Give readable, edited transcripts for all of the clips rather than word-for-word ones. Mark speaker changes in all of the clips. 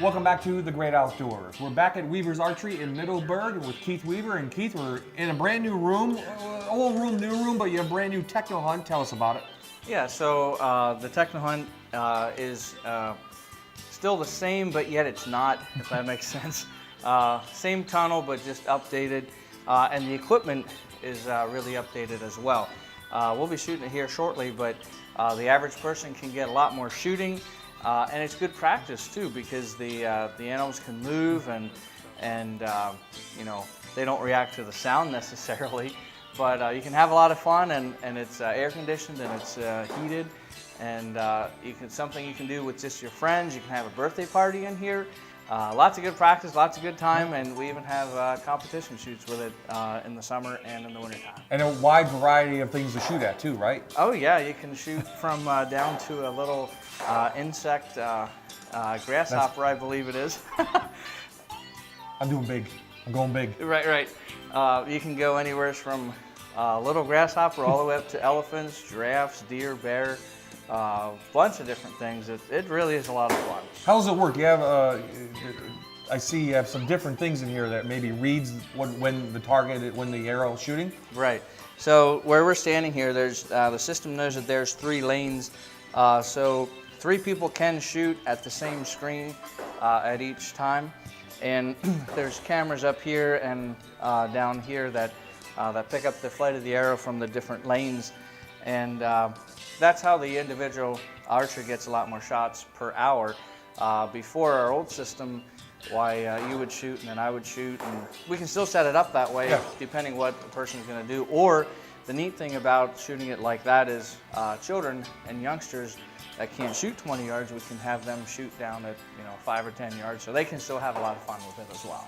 Speaker 1: Welcome back to The Great Outdoors. We're back at Weaver's Archery in Middleburg with Keith Weaver. And Keith, we're in a brand new room, old room, new room, but you have a brand new Technohunt. Tell us about it.
Speaker 2: Yeah, so the Technohunt is still the same, but yet it's not, if that makes sense. Same tunnel, but just updated. And the equipment is really updated as well. We'll be shooting it here shortly, but the average person can get a lot more shooting. And it's good practice too, because the animals can move and you know, they don't react to the sound necessarily, but you can have a lot of fun, and it's air conditioned and it's heated, and something you can do with just your friends. You can have a birthday party in here. Lots of good practice, lots of good time, and we even have competition shoots with it in the summer and in the wintertime.
Speaker 1: And a wide variety of things to shoot at too, right?
Speaker 2: Oh yeah, you can shoot from down to a little insect grasshopper, I believe it is.
Speaker 1: I'm doing big. I'm going big.
Speaker 2: Right, right. You can go anywhere from little grasshopper all the way up to elephants, giraffes, deer, bear, bunch of different things. It really is a lot of fun.
Speaker 1: How does it work? You have I see you have some different things in here that maybe reads when the arrow is shooting.
Speaker 2: Right. So where we're standing here, there's the system knows that there's 3 lanes. So 3 people can shoot at the same screen at each time. And there's cameras up here and down here that pick up the flight of the arrow from the different lanes. And that's how the individual archer gets a lot more shots per hour. Before our old system, you would shoot and then I would shoot, and we can still set it up that way, depending what the person's going to do. Or the neat thing about shooting it like that is children and youngsters that can't shoot 20 yards, we can have them shoot down at 5 or 10 yards, so they can still have a lot of fun with it as well.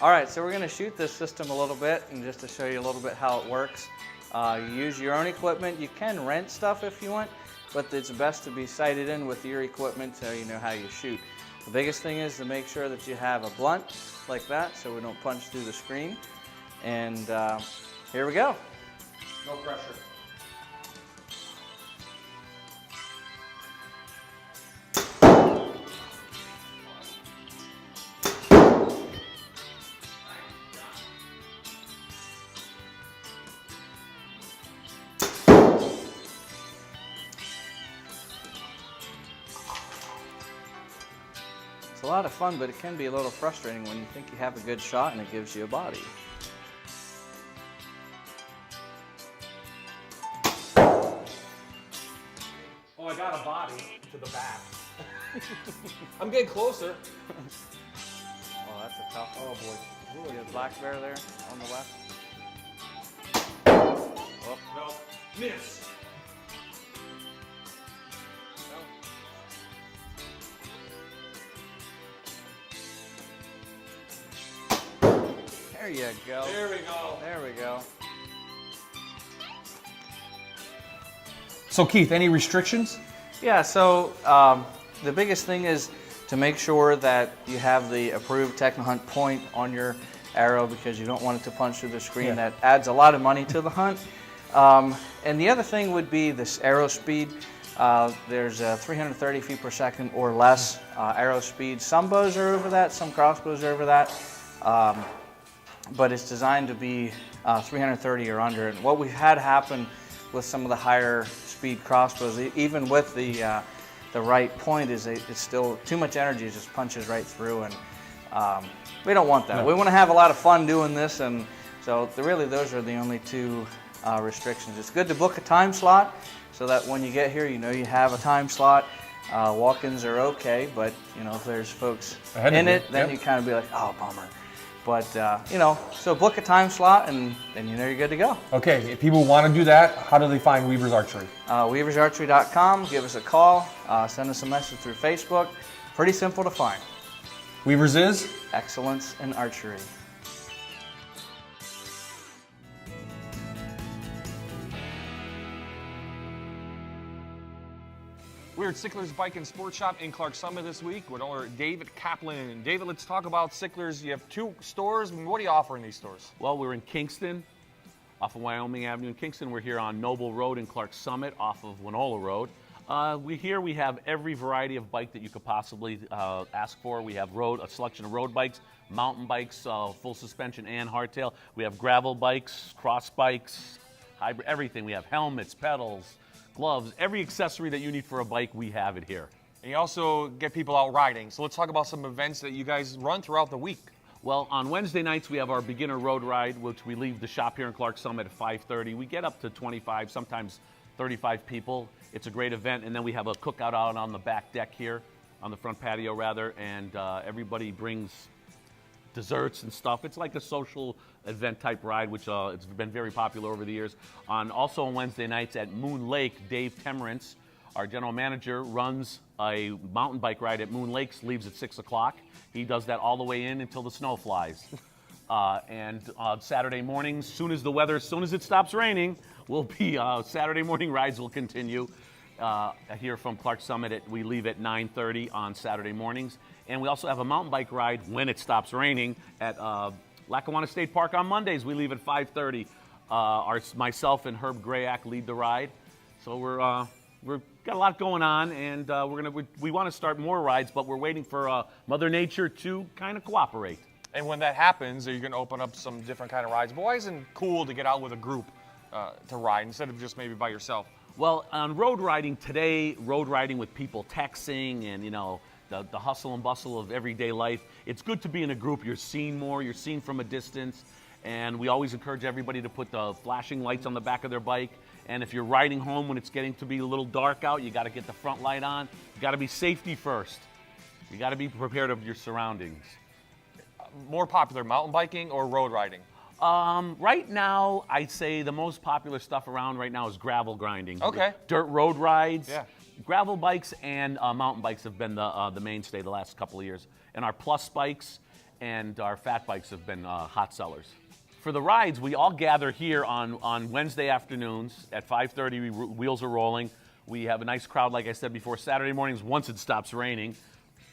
Speaker 2: All right, so we're going to shoot this system a little bit, and just to show you a little bit how it works. You use your own equipment. You can rent stuff if you want, but it's best to be sighted in with your equipment so you know how you shoot. The biggest thing is to make sure that you have a blunt like that so we don't punch through the screen. And here we go.
Speaker 1: No pressure.
Speaker 2: It's a lot of fun, but it can be a little frustrating when you think you have a good shot and it gives you a body.
Speaker 1: Oh, I got a body to the back. I'm getting closer.
Speaker 2: Oh, that's a tough. Oh boy. See the black bear there on the left? Oh.
Speaker 1: No. Miss.
Speaker 2: There you go.
Speaker 1: There we go.
Speaker 2: There we go.
Speaker 1: So Keith, any restrictions?
Speaker 2: Yeah, so the biggest thing is to make sure that you have the approved Technohunt point on your arrow, because you don't want it to punch through the screen.
Speaker 1: Yeah.
Speaker 2: That adds a lot of money to the hunt. And the other thing would be this arrow speed. There's 330 feet per second or less arrow speed. Some bows are over that, some crossbows are over that. But it's designed to be 330 or under. And what we've had happen with some of the higher speed crossbows, even with the right point, is it's still too much energy. It just punches right through, and we don't want that.
Speaker 1: No.
Speaker 2: We want to have a lot of fun doing this, and so really those are the only 2 restrictions. It's good to book a time slot so that when you get here, you know you have a time slot. Walk-ins are okay, but if there's folks in it, then you kind of be like, oh, bummer. But, so book a time slot and then you're good to go.
Speaker 1: Okay, if people want to do that, how do they find Weaver's Archery?
Speaker 2: Weaversarchery.com, give us a call, send us a message through Facebook. Pretty simple to find.
Speaker 1: Weaver's is?
Speaker 2: Excellence in archery.
Speaker 1: We're at Sicklers Bike and Sports Shop in Clark Summit this week with owner David Kaplan. And David, let's talk about Sicklers. You have 2 stores. What do you offer in these stores?
Speaker 3: Well, we're in Kingston, off of Wyoming Avenue in Kingston. We're here on Noble Road in Clark Summit, off of Winola Road. We have every variety of bike that you could possibly ask for. We have a selection of road bikes, mountain bikes, full suspension and hardtail. We have gravel bikes, cross bikes, hybrid, everything. We have helmets, pedals, gloves, every accessory that you need for a bike, we have it here.
Speaker 1: And you also get people out riding. So let's talk about some events that you guys run throughout the week.
Speaker 3: Well, on Wednesday nights, we have our beginner road ride, which we leave the shop here in Clark Summit at 5:30. We get up to 25, sometimes 35 people. It's a great event. And then we have a cookout out on the back deck here, on the front patio rather, and everybody brings desserts and stuff. It's like a social event type ride, which it's been very popular over the years. Also on Wednesday nights at Moon Lake, Dave Temerance, our general manager, runs a mountain bike ride at Moon Lakes, leaves at 6 o'clock. He does that all the way in until the snow flies. And Saturday mornings, soon as it stops raining, will be Saturday morning rides will continue here from Clark Summit. We leave at 9:30 on Saturday mornings. And we also have a mountain bike ride when it stops raining at Lackawanna State Park on Mondays. We leave at 5:30. Myself and Herb Grayak lead the ride. So we've got a lot going on, and we want to start more rides, but we're waiting for Mother Nature to kind of cooperate.
Speaker 1: And when that happens, are you going to open up some different kind of rides? But why isn't it cool to get out with a group to ride instead of just maybe by yourself?
Speaker 3: Well, on road riding today, road riding with people texting and, the hustle and bustle of everyday life, it's good to be in a group. You're seen more, you're seen from a distance, and we always encourage everybody to put the flashing lights on the back of their bike. And if you're riding home when it's getting to be a little dark out, you got to get the front light on. You got to be safety first. You got to be prepared of your surroundings.
Speaker 1: More popular, mountain biking or road riding?
Speaker 3: Right now, I'd say the most popular stuff around right now is gravel grinding.
Speaker 1: Okay.
Speaker 3: Dirt road rides.
Speaker 1: Yeah.
Speaker 3: Gravel bikes and mountain bikes have been the mainstay the last couple of years. And our plus bikes and our fat bikes have been hot sellers. For the rides, we all gather here on Wednesday afternoons at 5:30. Wheels are rolling. We have a nice crowd, like I said before. Saturday mornings, once it stops raining,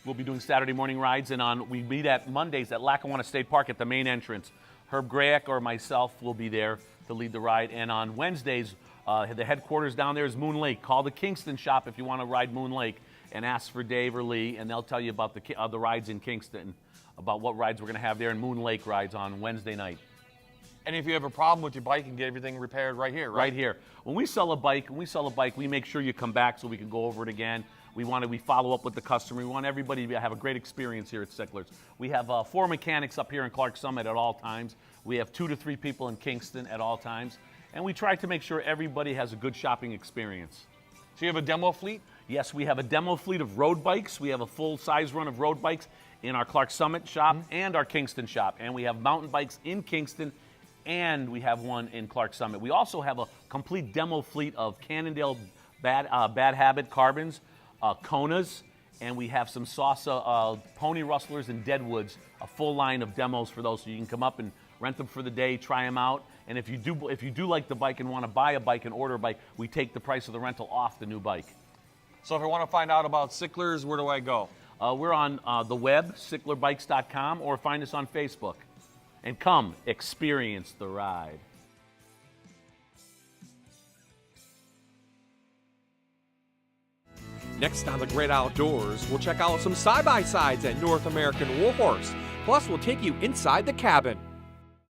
Speaker 3: we'll be doing Saturday morning rides. And we meet at Mondays at Lackawanna State Park at the main entrance. Herb Grayak or myself will be there to lead the ride. And on Wednesdays, the headquarters down there is Moon Lake. Call the Kingston shop if you want to ride Moon Lake and ask for Dave or Lee, and they'll tell you about the rides in Kingston, about what rides we're going to have there, and Moon Lake rides on Wednesday night.
Speaker 1: And if you have a problem with your bike, you can get everything repaired right here, right?
Speaker 3: Right here. When we sell a bike, we make sure you come back so we can go over it again. We follow up with the customer. We want everybody to have a great experience here at Sicklers. We have 4 mechanics up here in Clark Summit at all times. We have 2 to 3 people in Kingston at all times. And we try to make sure everybody has a good shopping experience.
Speaker 1: So you have a demo fleet?
Speaker 3: Yes, we have a demo fleet of road bikes. We have a full-size run of road bikes in our Clark Summit shop and our Kingston shop. And we have mountain bikes in Kingston, and we have one in Clark Summit. We also have a complete demo fleet of Cannondale Bad Habit carbons, Konas, and we have some Sausa pony rustlers and Deadwoods, a full line of demos for those, so you can come up and rent them for the day, try them out. And if you do like the bike and want to buy a bike and order a bike, we take the price of the rental off the new bike.
Speaker 1: So if I want to find out about Sicklers, where do I go?
Speaker 3: We're on the web, sicklerbikes.com, or find us on Facebook. And come experience the ride.
Speaker 4: Next on The Great Outdoors, we'll check out some side-by-sides at North American Warhorse. Plus, we'll take you inside the cabin.